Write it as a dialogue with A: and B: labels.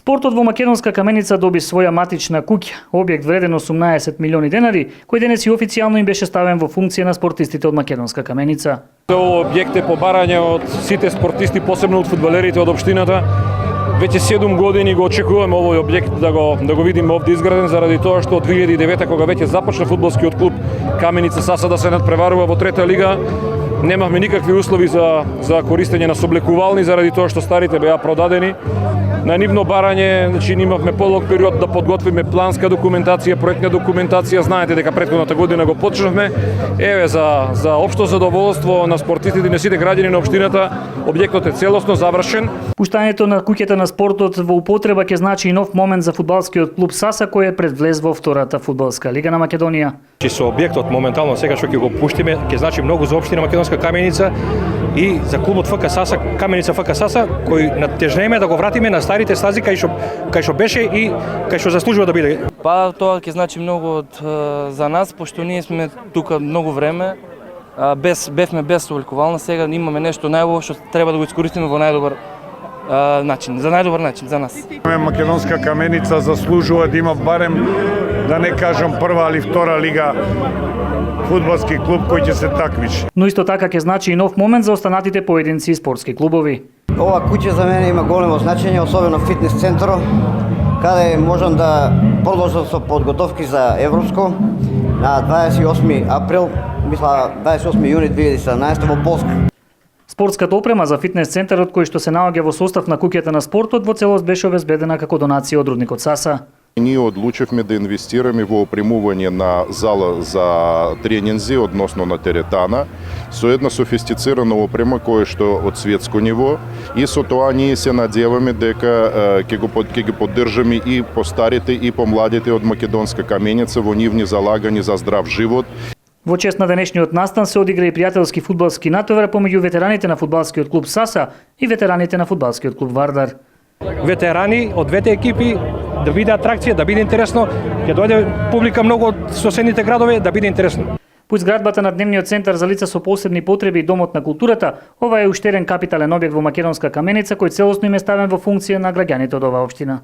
A: Спортот во Македонска Каменица доби своја матична куќа, објект вреден 18 милиони денари, кој денес и официјално им беше ставен во функција на спортистите од Македонска Каменица.
B: Овој објект е побарање од сите спортисти, посебно од фудбалерите од општината. Веќе 7 години го очекуваме овој објект да го видиме овде изграден, заради тоа што од 2009 кога веќе започна фудбалскиот клуб Каменица Саса да се надпреварува во трета лига, немавме никакви услови за користење на соблекувални, заради тоа што старите беа продадени. На нивно барање, значи имавме подолг период да подготвиме планска документација, проектна документација. Знаете дека претходната година го почнавме. Еве за општо задоволство на спортистите и на сите граѓани на општината, објектот е целосно завршен.
A: Пуштањето на куќата на спортот во употреба ќе значи и нов момент за фудбалскиот клуб Саса, кој е пред влез во втората фудбалска лига на Македонија.
C: Со објектот моментално сега што ќе го пуштиме, ќе значи многу за општина Македонска Каменица и за клубот ФК Саса, Каменица ФК Саса, кој натежнеме да го вратиме на старите стази кај што беше и кај што заслужува да биде.
D: Па тоа ќе значи многу за нас, пошто ние сме тука многу време, бевме без соблекувална, сега имаме нешто најубаво што треба да го искористиме во најдобар начин, за најдобар начин за нас.
E: Македонска Каменица заслужува да има барем, да не кажам прва или втора лига, фудбалски клуб кој ќе се такмичи.
A: Но исто така ќе значи и нов момент за останатите поединци и спортски клубови.
F: Ова куќа за мене има големо значење, особено фитнес центарот, каде можам да продолжам со подготовки за Европско на 28 април, мисла 28 јуни 2017 во Полска.
A: Спортската опрема за фитнес центарот кој што се наоѓа во состав на куќата на спортот во целост беше обезбедена како донација од рудникот Саса.
G: Ние одлучивме да инвестираме во опремување на зала за тренинзи, односно на теретана, со една софистицирана опрема која што од светско ниво, и со тоа ние се надеваме дека ќе ги поддржаме и по старите и по младите од Македонска Каменица во нивни залагања за здрав живот.
A: Во чест на денешниот настан се одигра и пријателски фудбалски натовар помеѓу ветераните на фудбалскиот клуб Саса и ветераните на фудбалскиот клуб Вардар.
C: Ветерани од двете екипи да биде атракција, да биде интересно, ќе дојде публика многу од соседните градови, да биде интересно.
A: По изградбата на дневниот центар за лица со посебни потреби и Домот на културата, ова е уште еден капитален објект во Македонска Каменица кој целосно им е ставен во функција на граѓаните од оваа општина.